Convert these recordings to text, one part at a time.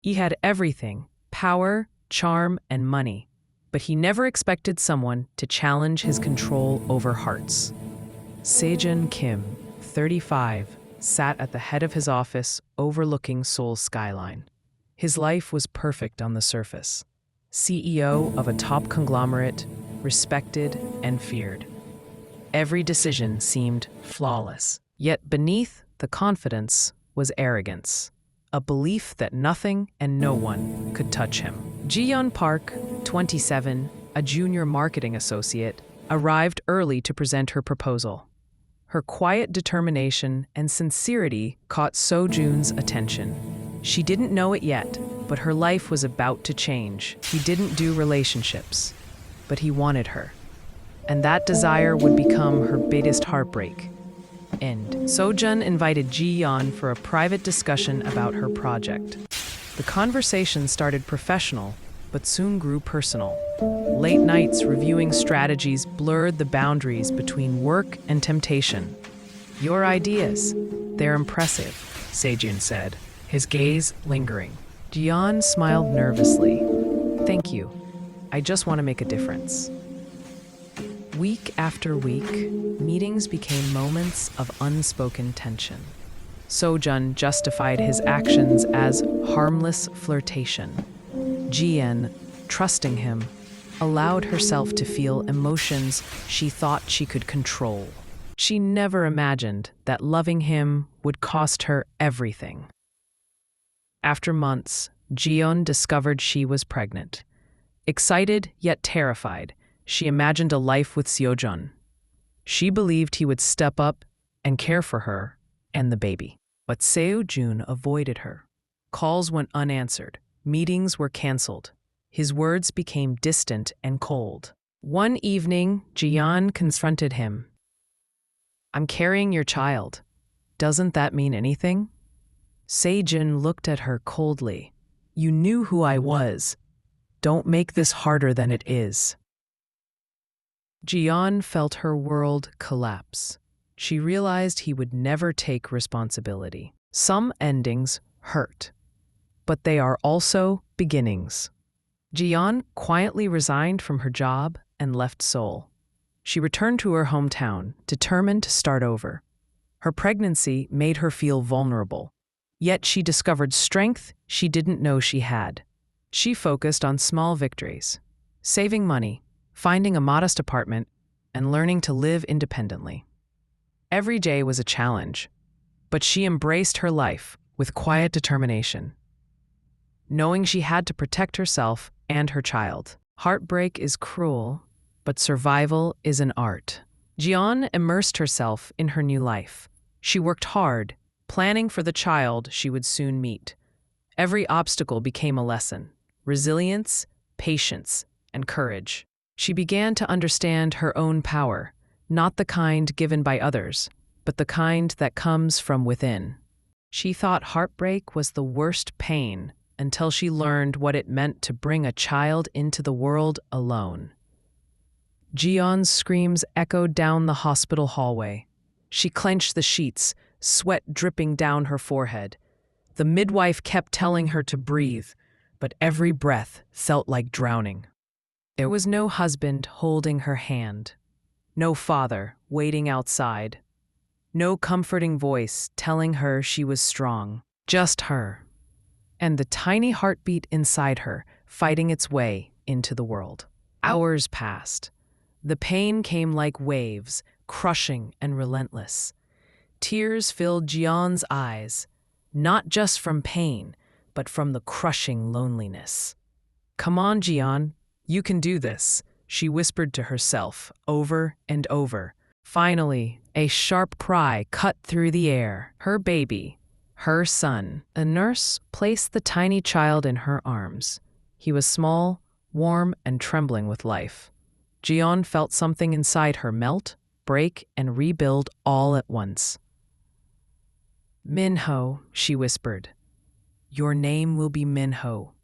He had everything: power, charm, and money. But he never expected someone to challenge his control over hearts. Sejun Kim, 35, sat at the head of his office overlooking Seoul's skyline. His life was perfect on the surface. CEO of a top conglomerate, respected and feared. Every decision seemed flawless. Yet beneath the confidence was arrogance, a belief that nothing and no one could touch him. Jiyeon Park, 27, a junior marketing associate, arrived early to present her proposal. Her quiet determination and sincerity caught Sojun's attention. She didn't know it yet, but her life was about to change. He didn't do relationships, but he wanted her. And that desire would become her biggest heartbreak. End. Sojun invited Jiyeon for a private discussion about her project. The conversation started professional, but soon grew personal. Late nights reviewing strategies blurred the boundaries between work and temptation. "Your ideas, they're impressive," Sejun said, his gaze lingering. Jiyeon smiled nervously. "Thank you. I just want to make a difference." Week after week, meetings became moments of unspoken tension. Sojun justified his actions as harmless flirtation. Jiyeon, trusting him, allowed herself to feel emotions she thought she could control. She never imagined that loving him would cost her everything. After months, Jiyeon discovered she was pregnant. Excited yet terrified, she imagined a life with Seojun. She believed he would step up and care for her and the baby. But Seojun avoided her. Calls went unanswered. Meetings were canceled. His words became distant and cold. One evening, Jiyeon confronted him. "I'm carrying your child. Doesn't that mean anything?" Sejun looked at her coldly. "You knew who I was. Don't make this harder than it is." Jiyeon felt her world collapse. She realized he would never take responsibility. Some endings hurt, but they are also beginnings. Jiyeon quietly resigned from her job and left Seoul. She returned to her hometown, determined to start over. Her pregnancy made her feel vulnerable, yet she discovered strength she didn't know she had. She focused on small victories, saving money, finding a modest apartment, and learning to live independently. Every day was a challenge, but she embraced her life with quiet determination, knowing she had to protect herself and her child. Heartbreak is cruel, but survival is an art. Jiyeon immersed herself in her new life. She worked hard, planning for the child she would soon meet. Every obstacle became a lesson: resilience, patience, and courage. She began to understand her own power, not the kind given by others, but the kind that comes from within. She thought heartbreak was the worst pain until she learned what it meant to bring a child into the world alone. Jiyeon's screams echoed down the hospital hallway. She clenched the sheets, sweat dripping down her forehead. The midwife kept telling her to breathe, but every breath felt like drowning. There was no husband holding her hand, no father waiting outside, no comforting voice telling her she was strong. Just her, and the tiny heartbeat inside her fighting its way into the world. Hours passed. The pain came like waves, crushing and relentless. Tears filled Jiyeon's eyes, not just from pain, but from the crushing loneliness. "Come on, Jiyeon, you can do this," she whispered to herself over and over. Finally, a sharp cry cut through the air. Her baby, her son. A nurse placed the tiny child in her arms. He was small, warm, and trembling with life. Jiyeon felt something inside her melt, break, and rebuild all at once. "Minho," she whispered. "Your name will be Minho.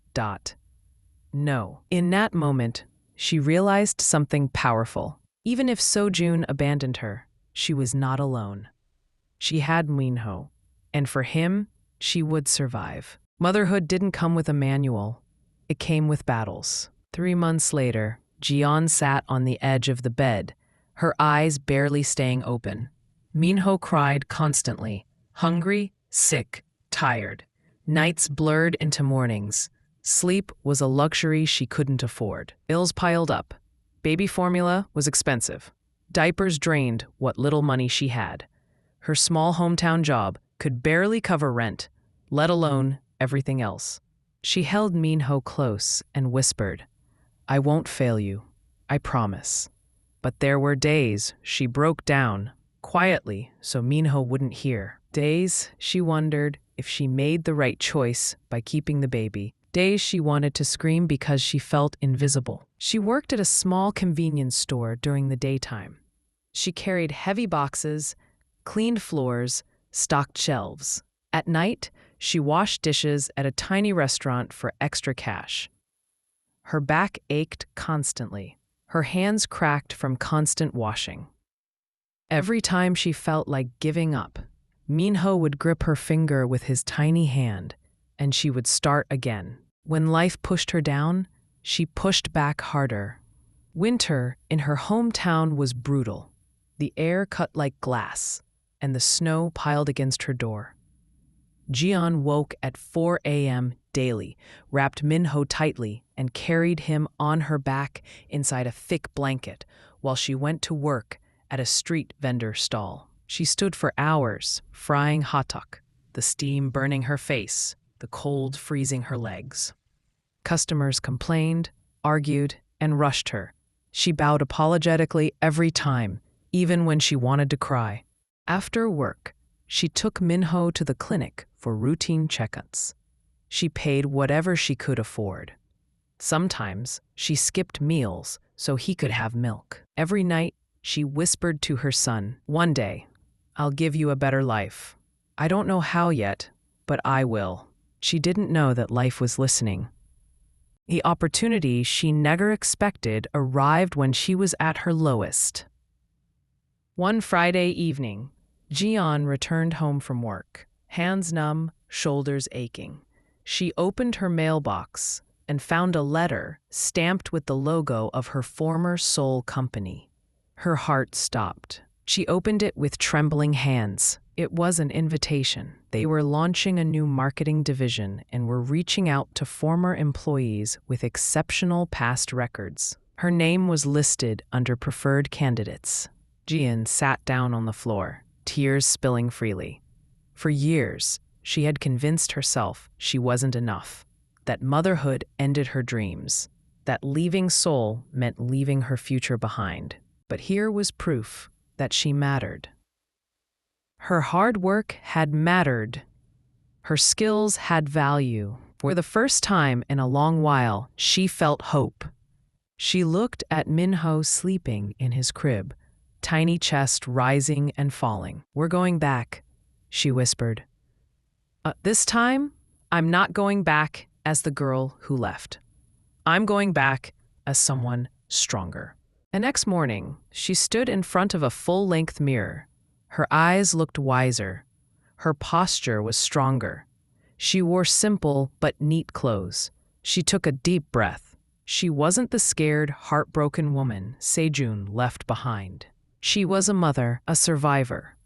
No." In that moment, she realized something powerful. Even if Sojun abandoned her, she was not alone. She had Minho, and for him, she would survive. Motherhood didn't come with a manual. It came with battles. 3 months later, Jiyeon sat on the edge of the bed, her eyes barely staying open. Minho cried constantly, hungry, sick, tired. Nights blurred into mornings. Sleep was a luxury she couldn't afford. Bills piled up. Baby formula was expensive. Diapers drained what little money she had. Her small hometown job could barely cover rent, let alone everything else. She held Minho close and whispered, "I won't fail you, I promise." But there were days she broke down, quietly so Minho wouldn't hear. Days she wondered if she made the right choice by keeping the baby. Days she wanted to scream because she felt invisible. She worked at a small convenience store during the daytime. She carried heavy boxes, cleaned floors, stocked shelves. At night, she washed dishes at a tiny restaurant for extra cash. Her back ached constantly. Her hands cracked from constant washing. Every time she felt like giving up, Minho would grip her finger with his tiny hand, and she would start again. When life pushed her down, she pushed back harder. Winter in her hometown was brutal. The air cut like glass, and the snow piled against her door. Jiyeon woke at 4 a.m. daily, wrapped Minho tightly, and carried him on her back inside a thick blanket while she went to work at a street vendor stall. She stood for hours, frying hotdog, the steam burning her face, the cold freezing her legs. Customers complained, argued, and rushed her. She bowed apologetically every time, even when she wanted to cry. After work, she took Minho to the clinic for routine checkups. She paid whatever she could afford. Sometimes she skipped meals so he could have milk. Every night, she whispered to her son, "One day, I'll give you a better life. I don't know how yet, but I will." She didn't know that life was listening. The opportunity she never expected arrived when she was at her lowest. One Friday evening, Jiyeon returned home from work, hands numb, shoulders aching. She opened her mailbox and found a letter stamped with the logo of her former Seoul company. Her heart stopped. She opened it with trembling hands. It was an invitation. They were launching a new marketing division and were reaching out to former employees with exceptional past records. Her name was listed under preferred candidates. Jiyeon sat down on the floor, tears spilling freely. For years, she had convinced herself she wasn't enough, that motherhood ended her dreams, that leaving Seoul meant leaving her future behind. But here was proof that she mattered. Her hard work had mattered. Her skills had value. For the first time in a long while, she felt hope. She looked at Minho sleeping in his crib, tiny chest rising and falling. "We're going back," she whispered. This time, I'm not going back as the girl who left. I'm going back as someone stronger." The next morning, she stood in front of a full-length mirror. Her eyes looked wiser. Her posture was stronger. She wore simple but neat clothes. She took a deep breath. She wasn't the scared, heartbroken woman Sojun left behind. She was a mother, a survivor,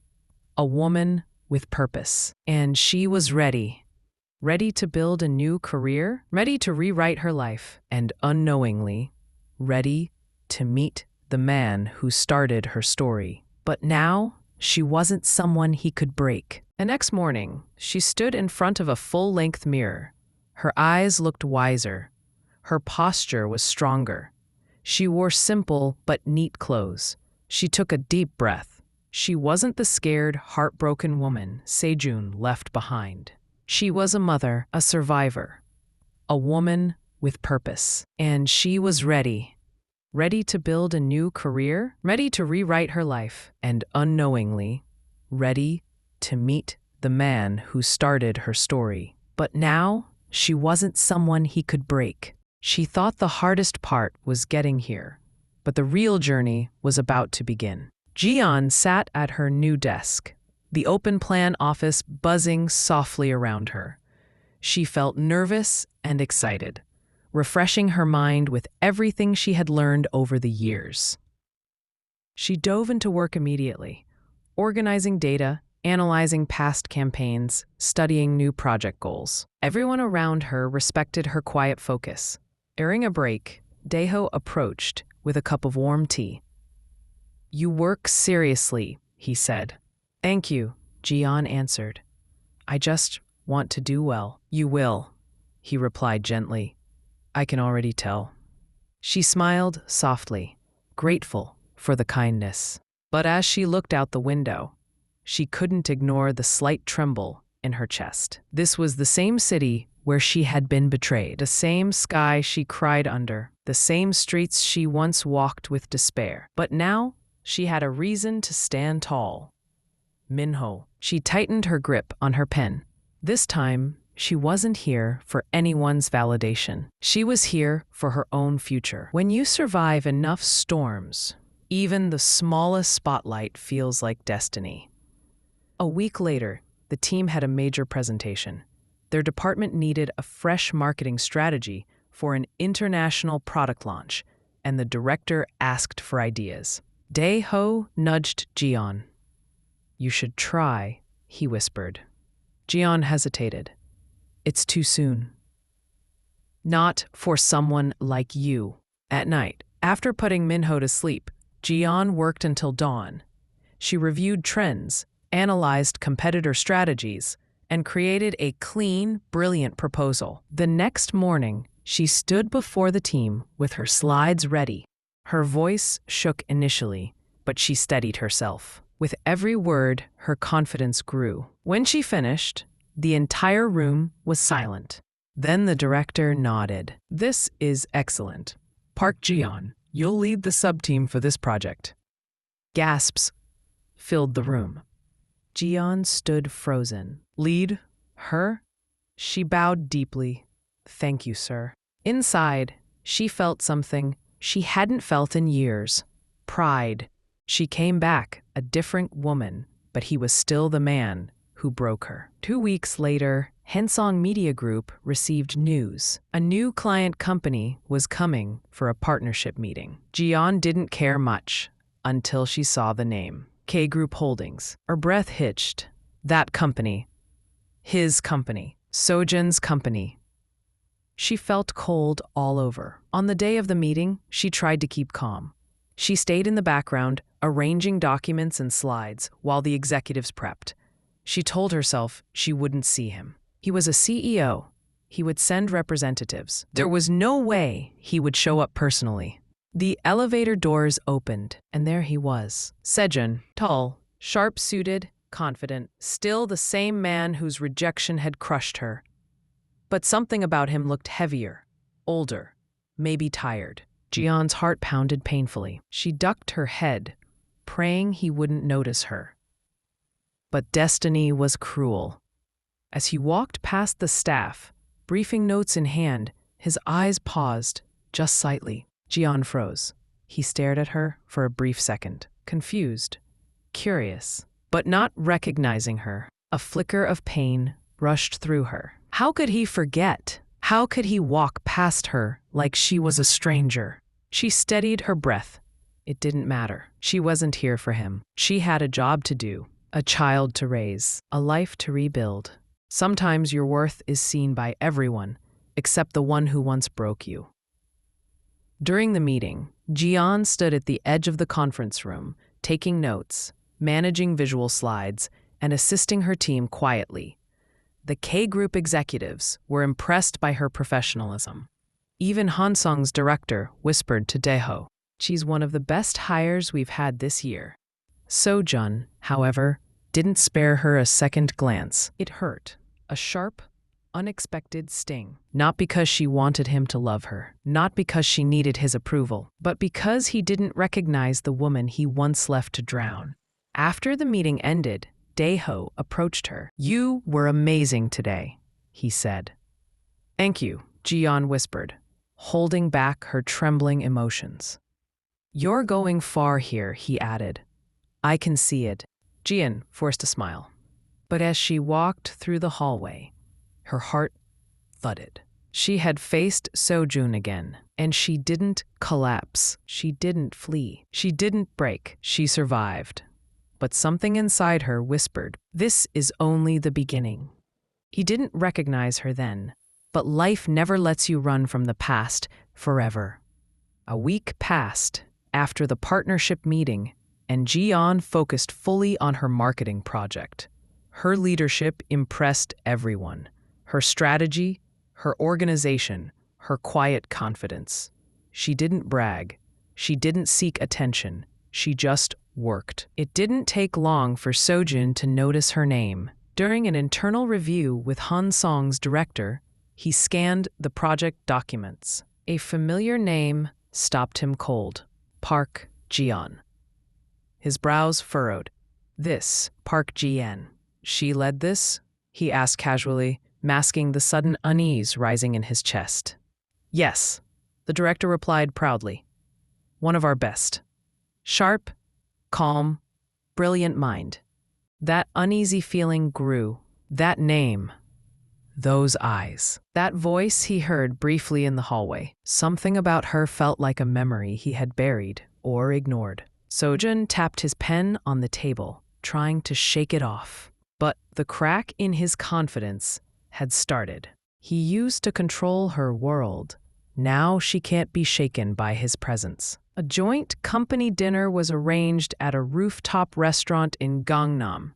a woman with purpose. And she was ready. Ready to build a new career, ready to rewrite her life, and unknowingly, ready to meet the man who started her story. But now, she wasn't someone he could break. The next morning, she stood in front of a full-length mirror. Her eyes looked wiser. Her posture was stronger. She wore simple but neat clothes. She took a deep breath. She wasn't the scared, heartbroken woman Sojun left behind. She was a mother, a survivor, a woman with purpose. And she was ready. Ready to build a new career, ready to rewrite her life, and unknowingly, ready to meet the man who started her story. But now, she wasn't someone he could break. She thought the hardest part was getting here, but the real journey was about to begin. Jiyeon sat at her new desk, the open plan office buzzing softly around her. She felt nervous and excited, refreshing her mind with everything she had learned over the years. She dove into work immediately, organizing data, analyzing past campaigns, studying new project goals. Everyone around her respected her quiet focus. During a break, Daeho approached with a cup of warm tea. "You work seriously," he said. "Thank you," Jiyeon answered. "I just want to do well." "You will," he replied gently. "I can already tell." She smiled softly, grateful for the kindness. But as she looked out the window, she couldn't ignore the slight tremble in her chest. This was the same city where she had been betrayed, the same sky she cried under, the same streets she once walked with despair. But now she had a reason to stand tall. Minho. She tightened her grip on her pen. This time, she wasn't here for anyone's validation. She was here for her own future. When you survive enough storms, even the smallest spotlight feels like destiny. A week later, the team had a major presentation. Their department needed a fresh marketing strategy for an international product launch, and the director asked for ideas. Daeho nudged Jiyeon. "You should try," he whispered. Jiyeon hesitated. "It's too soon." "Not for someone like you." At night, after putting Minho to sleep, Jiyeon worked until dawn. She reviewed trends, analyzed competitor strategies, and created a clean, brilliant proposal. The next morning, she stood before the team with her slides ready. Her voice shook initially, but she steadied herself. With every word, her confidence grew. When she finished, the entire room was silent. Then the director nodded. "This is excellent. Park Jiyeon, you'll lead the sub-team for this project." Gasps filled the room. Jiyeon stood frozen. "Lead her?" She bowed deeply. "Thank you, sir." Inside, she felt something she hadn't felt in years. Pride. She came back, a different woman, but he was still the man who broke her. 2 weeks later, Hensong Media Group received news. A new client company was coming for a partnership meeting. Jiyeon didn't care much until she saw the name. K Group Holdings. Her breath hitched. That company. His company. Sojun's company. She felt cold all over. On the day of the meeting, she tried to keep calm. She stayed in the background, arranging documents and slides while the executives prepped. She told herself she wouldn't see him. He was a CEO. He would send representatives. There was no way he would show up personally. The elevator doors opened, and there he was. Sojun, tall, sharp-suited, confident, still the same man whose rejection had crushed her. But something about him looked heavier, older, maybe tired. Jiyeon's heart pounded painfully. She ducked her head, praying he wouldn't notice her. But destiny was cruel. As he walked past the staff, briefing notes in hand, his eyes paused, just slightly. Jiyeon froze. He stared at her for a brief second, confused, curious, but not recognizing her. A flicker of pain rushed through her. How could he forget? How could he walk past her like she was a stranger? She steadied her breath. It didn't matter. She wasn't here for him. She had a job to do, a child to raise, a life to rebuild. Sometimes your worth is seen by everyone, except the one who once broke you. During the meeting, Jiyeon stood at the edge of the conference room, taking notes, managing visual slides, and assisting her team quietly. The K Group executives were impressed by her professionalism. Even Hansong's director whispered to Daeho, "She's one of the best hires we've had this year." Sojun, however, didn't spare her a second glance. It hurt, a sharp, unexpected sting. Not because she wanted him to love her, not because she needed his approval, but because he didn't recognize the woman he once left to drown. After the meeting ended, Daeho approached her. "You were amazing today," he said. "Thank you," Jiyeon whispered, holding back her trembling emotions. "You're going far here," he added. "I can see it." Jiyeon forced a smile. But as she walked through the hallway, her heart thudded. She had faced Sojun again, and she didn't collapse. She didn't flee. She didn't break. She survived. But something inside her whispered, "This is only the beginning." He didn't recognize her then, but life never lets you run from the past forever. A week passed after the partnership meeting, and Jiyeon focused fully on her marketing project. Her leadership impressed everyone. Her strategy, her organization, her quiet confidence. She didn't brag. She didn't seek attention. She just worked. It didn't take long for Sojun to notice her name. During an internal review with Han Song's director, he scanned the project documents. A familiar name stopped him cold. Park Jiyeon. His brows furrowed. This, Park Jiyeon. She led this? He asked casually, masking the sudden unease rising in his chest. Yes, the director replied proudly. One of our best. Sharp, calm, brilliant mind. That uneasy feeling grew. That name. Those eyes. That voice he heard briefly in the hallway. Something about her felt like a memory he had buried or ignored. Sojun tapped his pen on the table, trying to shake it off. But the crack in his confidence had started. He used to control her world. Now she can't be shaken by his presence. A joint company dinner was arranged at a rooftop restaurant in Gangnam.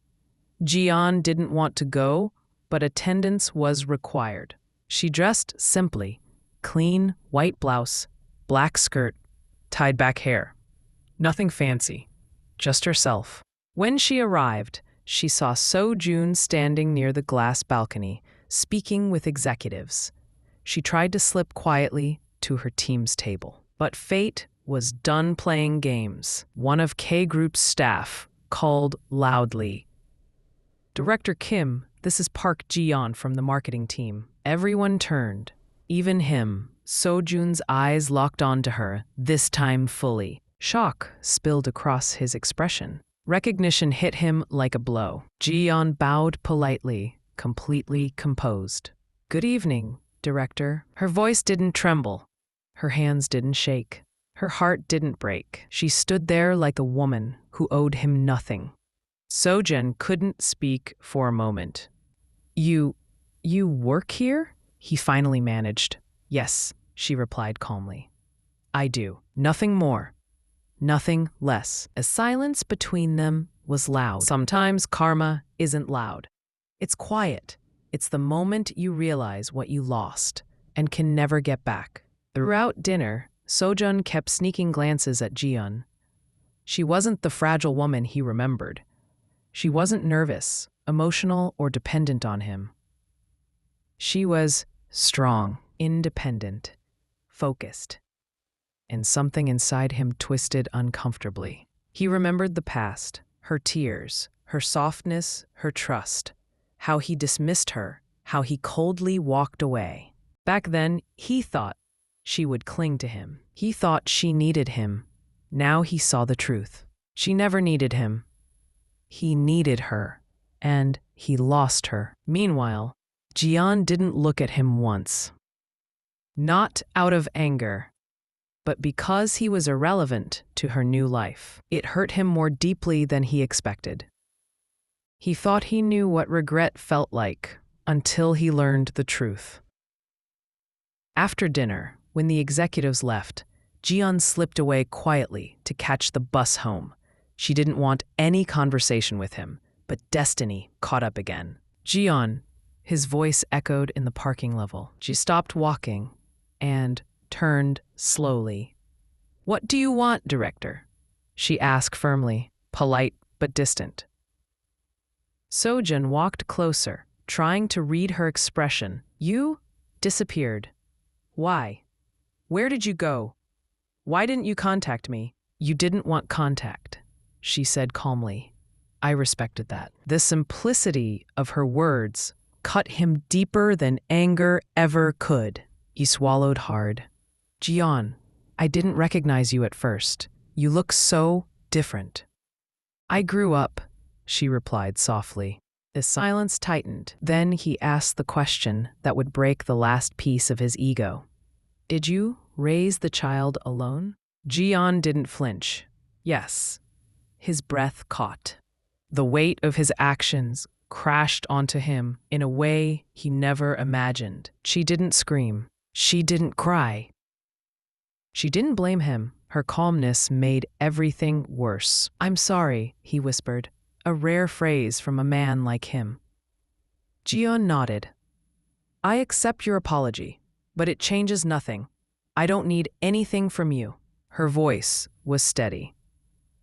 Jiyeon didn't want to go, but attendance was required. She dressed simply, clean white blouse, black skirt, tied back hair. Nothing fancy, just herself. When she arrived, she saw Sojun standing near the glass balcony, speaking with executives. She tried to slip quietly to her team's table. But fate was done playing games. One of K Group's staff called loudly, "Director Kim, this is Park Jiyeon from the marketing team." Everyone turned, even him. Sojun's eyes locked onto her, this time fully. Shock spilled across his expression. Recognition hit him like a blow. Jiyeon bowed politely, completely composed. "Good evening, Director." Her voice didn't tremble. Her hands didn't shake. Her heart didn't break. She stood there like a woman who owed him nothing. Sojun couldn't speak for a moment. You work here?" he finally managed. "Yes," she replied calmly. "I do. Nothing more. Nothing less." A silence between them was loud. Sometimes karma isn't loud. It's quiet. It's the moment you realize what you lost and can never get back. Throughout dinner, Sojun kept sneaking glances at Jiyeon. She wasn't the fragile woman he remembered. She wasn't nervous, emotional, or dependent on him. She was strong, independent, focused. And something inside him twisted uncomfortably. He remembered the past, her tears, her softness, her trust, how he dismissed her, how he coldly walked away. Back then, he thought she would cling to him. He thought she needed him. Now he saw the truth. She never needed him. He needed her, and he lost her. Meanwhile, Jiyeon didn't look at him once. Not out of anger, but because he was irrelevant to her new life. It hurt him more deeply than he expected. He thought he knew what regret felt like until he learned the truth. After dinner, when the executives left, Jiyeon slipped away quietly to catch the bus home. She didn't want any conversation with him, but destiny caught up again. "Jiyeon," his voice echoed in the parking level. She stopped walking and turned slowly. "What do you want, Director?" she asked firmly, polite but distant. Sojun walked closer, trying to read her expression. "You disappeared. Why? Where did you go? Why didn't you contact me?" "You didn't want contact," she said calmly. I respected that. The simplicity of her words cut him deeper than anger ever could. He swallowed hard. "Jiyeon, I didn't recognize you at first. You look so different." "I grew up," she replied softly. The silence tightened. Then he asked the question that would break the last piece of his ego. Did you raise the child alone? Jiyeon didn't flinch. Yes. His breath caught. The weight of his actions crashed onto him in a way he never imagined. She didn't scream. She didn't cry. She didn't blame him. Her calmness made everything worse. I'm sorry, he whispered, a rare phrase from a man like him. Jiyeon nodded. I accept your apology, but it changes nothing. I don't need anything from you. Her voice was steady,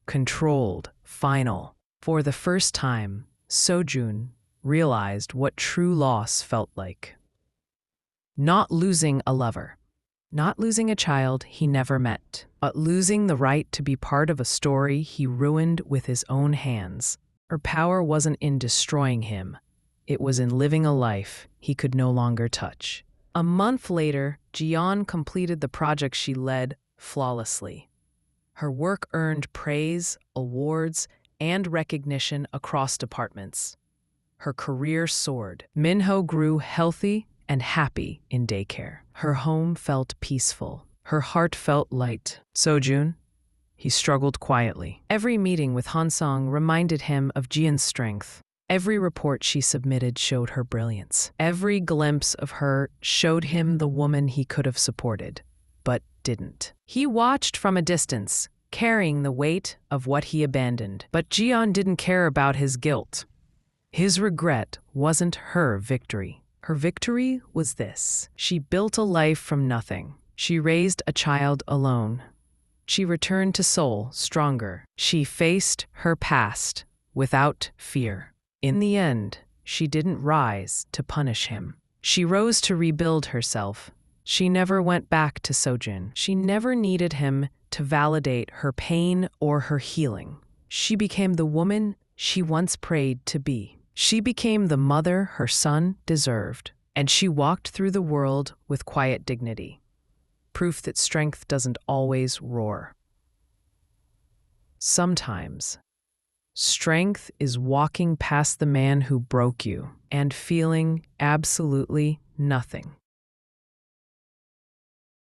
controlled, final. For the first time, Sojun realized what true loss felt like. Not losing a lover, not losing a child he never met, but losing the right to be part of a story he ruined with his own hands. Her power wasn't in destroying him. It was in living a life he could no longer touch. A month later, Jiyeon completed the project she led flawlessly. Her work earned praise, awards, and recognition across departments. Her career soared. Minho grew healthy and happy in daycare. Her home felt peaceful. Her heart felt light. Sojun, he struggled quietly. Every meeting with Hansong reminded him of Jiyeon's strength. Every report she submitted showed her brilliance. Every glimpse of her showed him the woman he could have supported, but didn't. He watched from a distance, carrying the weight of what he abandoned. But Jiyeon didn't care about his guilt. His regret wasn't her victory. Her victory was this. She built a life from nothing. She raised a child alone. She returned to Seoul stronger. She faced her past without fear. In the end, she didn't rise to punish him. She rose to rebuild herself. She never went back to Sojun. She never needed him to validate her pain or her healing. She became the woman she once prayed to be. She became the mother her son deserved, and she walked through the world with quiet dignity. Proof that strength doesn't always roar. Sometimes, strength is walking past the man who broke you and feeling absolutely nothing.